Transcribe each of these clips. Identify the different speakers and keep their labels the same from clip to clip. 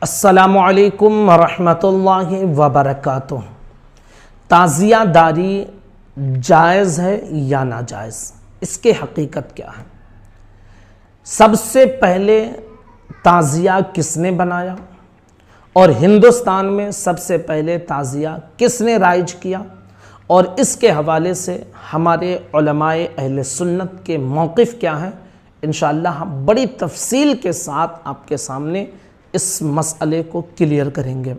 Speaker 1: السلام علیکم ورحمۃ اللہ وبرکاتہ۔ تعزیہ داری جائز ہے یا ناجائز؟ اس کی حقیقت کیا ہے؟ سب سے پہلے تعزیہ کس نے بنایا اور ہندوستان میں سب سے پہلے تعزیہ کس نے رائج کیا، اور اس کے حوالے سے ہمارے علماء اہل سنت کے موقف کیا ہیں، انشاءاللہ ہم بڑی تفصیل کے ساتھ آپ کے سامنے اس مسئلے کو کلیئر کریں گے۔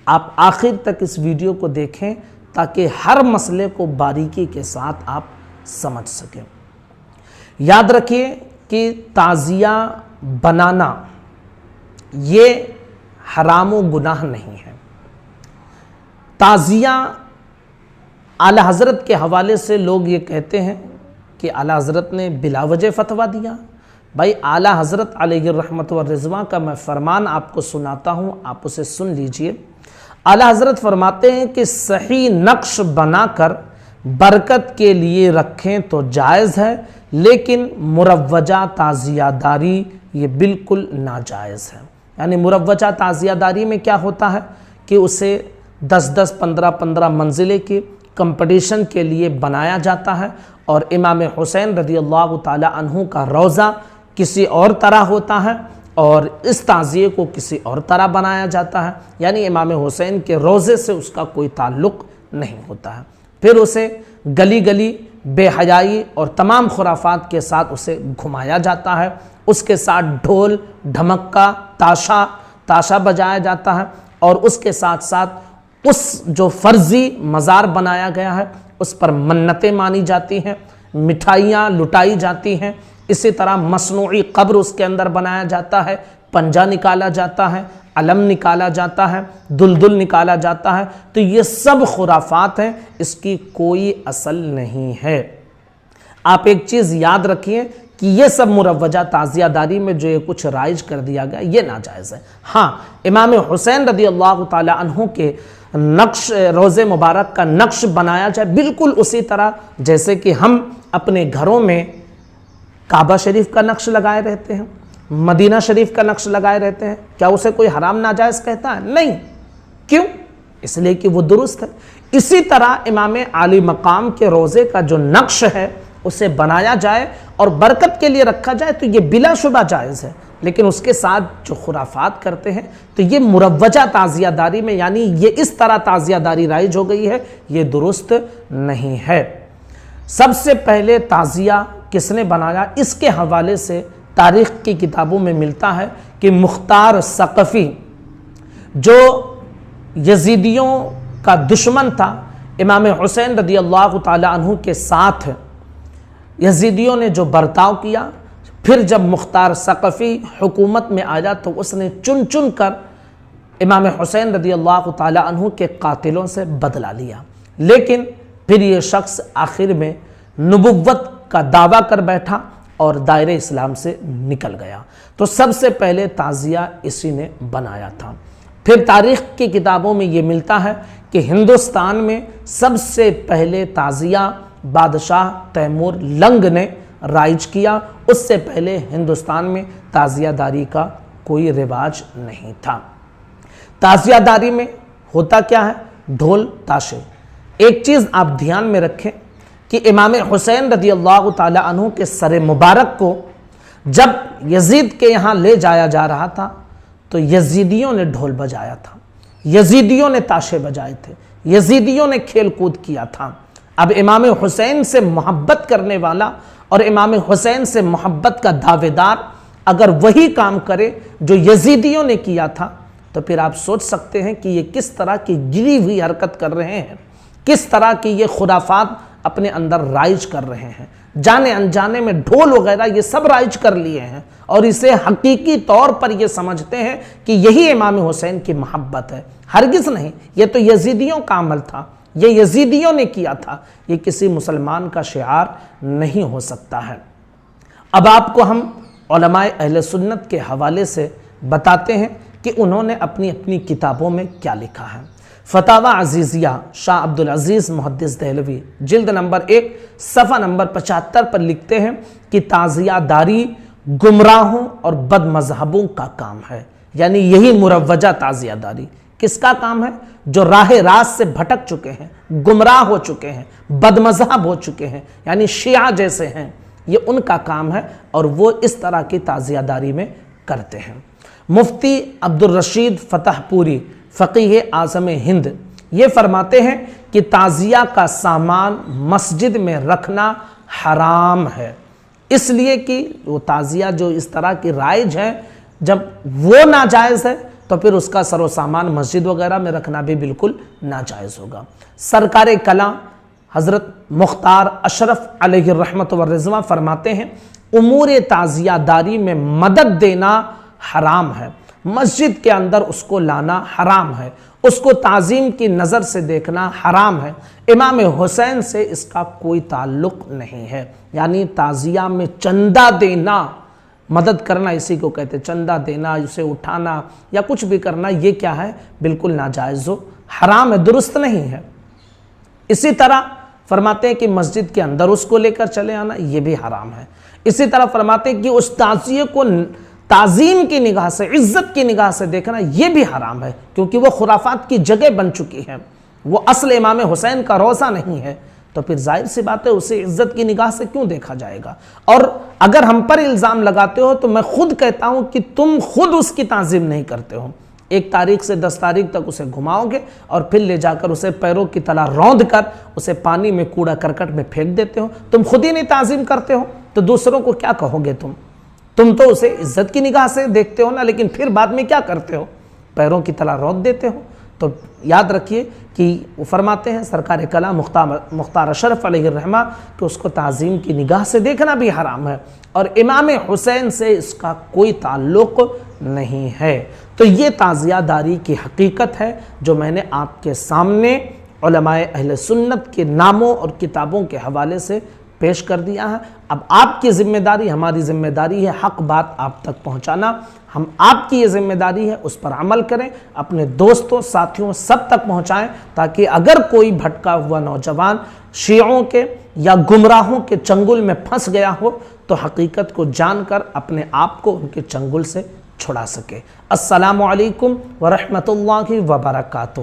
Speaker 1: آپ آخر تک اس ویڈیو کو دیکھیں تاکہ ہر مسئلے کو باریکی کے ساتھ آپ سمجھ سکیں۔ یاد رکھیے کہ تعزیہ بنانا یہ حرام و گناہ نہیں ہے۔ تعزیہ اعلیٰ حضرت کے حوالے سے لوگ یہ کہتے ہیں کہ اعلیٰ حضرت نے بلا وجہ فتویٰ دیا۔ بھائی اعلیٰ حضرت علیہ الرحمت والرضوان کا میں فرمان آپ کو سناتا ہوں، آپ اسے سن لیجئے۔ اعلیٰ حضرت فرماتے ہیں کہ صحیح نقش بنا کر برکت کے لیے رکھیں تو جائز ہے، لیکن مروجہ تعزیہ داری یہ بالکل ناجائز ہے۔ یعنی مروجہ تعزیہ داری میں کیا ہوتا ہے کہ اسے 10 15 منزلے کی کمپٹیشن کے لیے بنایا جاتا ہے، اور امام حسین رضی اللہ تعالی عنہ کا روضہ کسی اور طرح ہوتا ہے اور اس تعزیے کو کسی اور طرح بنایا جاتا ہے، یعنی امام حسین کے روضے سے اس کا کوئی تعلق نہیں ہوتا ہے۔ پھر اسے گلی گلی بے حیائی اور تمام خرافات کے ساتھ اسے گھمایا جاتا ہے، اس کے ساتھ ڈھول ڈھمکا تاشا بجایا جاتا ہے، اور اس کے ساتھ ساتھ اس جو فرضی مزار بنایا گیا ہے اس پر منتیں مانی جاتی ہیں، مٹھائیاں لٹائی جاتی ہیں، اسی طرح مصنوعی قبر اس کے اندر بنایا جاتا ہے، پنجہ نکالا جاتا ہے، علم نکالا جاتا ہے، دلدل نکالا جاتا ہے۔ تو یہ سب خرافات ہیں، اس کی کوئی اصل نہیں ہے۔ آپ ایک چیز یاد رکھیے کہ یہ سب مروجہ تعزیہ داری میں جو یہ کچھ رائج کر دیا گیا یہ ناجائز ہے۔ ہاں، امام حسین رضی اللہ تعالی عنہ کے نقش روضے مبارک کا نقش بنایا جائے بالکل اسی طرح جیسے کہ ہم اپنے گھروں میں کعبہ شریف کا نقش لگائے رہتے ہیں، مدینہ شریف کا نقش لگائے رہتے ہیں، کیا اسے کوئی حرام ناجائز کہتا ہے؟ نہیں۔ کیوں؟ اس لیے کہ وہ درست ہے۔ اسی طرح امام عالی مقام کے روضے کا جو نقش ہے اسے بنایا جائے اور برکت کے لیے رکھا جائے تو یہ بلا شبہ جائز ہے، لیکن اس کے ساتھ جو خرافات کرتے ہیں تو یہ مروجہ تعزیہ داری میں، یعنی یہ اس طرح تعزیہ داری رائج ہو گئی ہے، یہ درست نہیں ہے۔ سب سے پہلے تعزیہ کس نے بنایا؟ اس کے حوالے سے تاریخ کی کتابوں میں ملتا ہے کہ مختار ثقفی جو یزیدیوں کا دشمن تھا، امام حسین رضی اللہ تعالی عنہ کے ساتھ یزیدیوں نے جو برتاؤ کیا، پھر جب مختار ثقفی حکومت میں آیا تو اس نے چن کر امام حسین رضی اللہ تعالی عنہ کے قاتلوں سے بدلہ لیا، لیکن پھر یہ شخص آخر میں نبوت کا دعویٰ کر بیٹھا اور دائرہ اسلام سے نکل گیا۔ تو سب سے پہلے تعزیہ اسی نے بنایا تھا۔ پھر تاریخ کی کتابوں میں یہ ملتا ہے کہ ہندوستان میں سب سے پہلے تعزیہ بادشاہ تیمور لنگ نے رائج کیا، اس سے پہلے ہندوستان میں تعزیہ داری کا کوئی رواج نہیں تھا۔ تعزیہ داری میں ہوتا کیا ہے؟ ڈھول تاشے۔ ایک چیز آپ دھیان میں رکھیں کہ امام حسین رضی اللہ تعالی عنہ کے سر مبارک کو جب یزید کے یہاں لے جایا جا رہا تھا تو یزیدیوں نے ڈھول بجایا تھا، یزیدیوں نے تاشے بجائے تھے، یزیدیوں نے کھیل کود کیا تھا۔ اب امام حسین سے محبت کرنے والا اور امام حسین سے محبت کا دعوے دار اگر وہی کام کرے جو یزیدیوں نے کیا تھا تو پھر آپ سوچ سکتے ہیں کہ یہ کس طرح کی گری ہوئی حرکت کر رہے ہیں، کس طرح کی یہ خرافات اپنے اندر رائج کر رہے ہیں۔ جانے انجانے میں ڈھول وغیرہ یہ سب رائج کر لیے ہیں اور اسے حقیقی طور پر یہ سمجھتے ہیں کہ یہی امام حسین کی محبت ہے۔ ہرگز نہیں، یہ تو یزیدیوں کا عمل تھا، یہ یزیدیوں نے کیا تھا، یہ کسی مسلمان کا شعار نہیں ہو سکتا ہے۔ اب آپ کو ہم علماء اہل سنت کے حوالے سے بتاتے ہیں کہ انہوں نے اپنی کتابوں میں کیا لکھا ہے۔ فتاوی عزیزیہ شاہ عبدالعزیز محدث دہلوی جلد نمبر 1 صفحہ نمبر 75 پر لکھتے ہیں کہ تعزیہ داری گمراہوں اور بد مذہبوں کا کام ہے۔ یعنی یہی مروجہ تعزیہ داری کس کا کام ہے؟ جو راہ راست سے بھٹک چکے ہیں، گمراہ ہو چکے ہیں، بد مذہب ہو چکے ہیں، یعنی شیعہ جیسے ہیں، یہ ان کا کام ہے اور وہ اس طرح کی تعزیہ داری میں کرتے ہیں۔ مفتی عبدالرشید فتح پوری فقیہ اعظم ہند یہ فرماتے ہیں کہ تعزیہ کا سامان مسجد میں رکھنا حرام ہے، اس لیے کہ وہ تعزیہ جو اس طرح کی رائج ہے، جب وہ ناجائز ہے تو پھر اس کا سر و سامان مسجد وغیرہ میں رکھنا بھی بالکل ناجائز ہوگا۔ سرکار کلاں حضرت مختار اشرف علیہ الرحمت والرضوان فرماتے ہیں امور تعزیہ داری میں مدد دینا حرام ہے، مسجد کے اندر اس کو لانا حرام ہے، اس کو تعظیم کی نظر سے دیکھنا حرام ہے۔ امام حسین سے اس کا کوئی تعلق نہیں ہے، یعنی تعزیہ میں چندہ دینا، مدد کرنا اسی کو کہتے ہیں، چندہ دینا، اسے اٹھانا یا کچھ بھی کرنا، یہ کیا ہے؟ بالکل ناجائز و حرام ہے، درست نہیں ہے۔ اسی طرح فرماتے ہیں کہ مسجد کے اندر اس کو لے کر چلے آنا یہ بھی حرام ہے۔ اسی طرح فرماتے ہیں کہ اس تعزیے کو تعظیم کی نگاہ سے، عزت کی نگاہ سے دیکھنا یہ بھی حرام ہے، کیونکہ وہ خرافات کی جگہ بن چکی ہے، وہ اصل امام حسین کا روضہ نہیں ہے، تو پھر ظاہر سی بات ہے اسے عزت کی نگاہ سے کیوں دیکھا جائے گا؟ اور اگر ہم پر الزام لگاتے ہو تو میں خود کہتا ہوں کہ تم خود اس کی تعظیم نہیں کرتے ہو۔ 1 تاریخ سے 10 تاریخ تک اسے گھماؤ گے اور پھر لے جا کر اسے پیروں کی طرح روند کر اسے پانی میں کوڑا کرکٹ میں پھینک دیتے ہو۔ تم خود ہی نہیں تعظیم کرتے ہو تو دوسروں کو کیا کہو گے؟ تم تو اسے عزت کی نگاہ سے دیکھتے ہو نا، لیکن پھر بعد میں کیا کرتے ہو؟ پیروں کی طرح روند دیتے ہو۔ تو یاد رکھیے کہ وہ فرماتے ہیں سرکار کلاں مختار اشرف علیہ الرحمہ کہ اس کو تعظیم کی نگاہ سے دیکھنا بھی حرام ہے، اور امام حسین سے اس کا کوئی تعلق نہیں ہے۔ تو یہ تعزیہ داری کی حقیقت ہے جو میں نے آپ کے سامنے علماء اہل سنت کے ناموں اور کتابوں کے حوالے سے پیش کر دیا ہے۔ اب آپ کی ذمہ داری، ہماری ذمہ داری ہے حق بات آپ تک پہنچانا، ہم آپ کی یہ ذمہ داری ہے اس پر عمل کریں، اپنے دوستوں، ساتھیوں سب تک پہنچائیں، تاکہ اگر کوئی بھٹکا ہوا نوجوان شیعوں کے یا گمراہوں کے چنگل میں پھنس گیا ہو تو حقیقت کو جان کر اپنے آپ کو ان کے چنگل سے چھڑا سکے۔ السلام علیکم ورحمۃ اللہ وبرکاتہ۔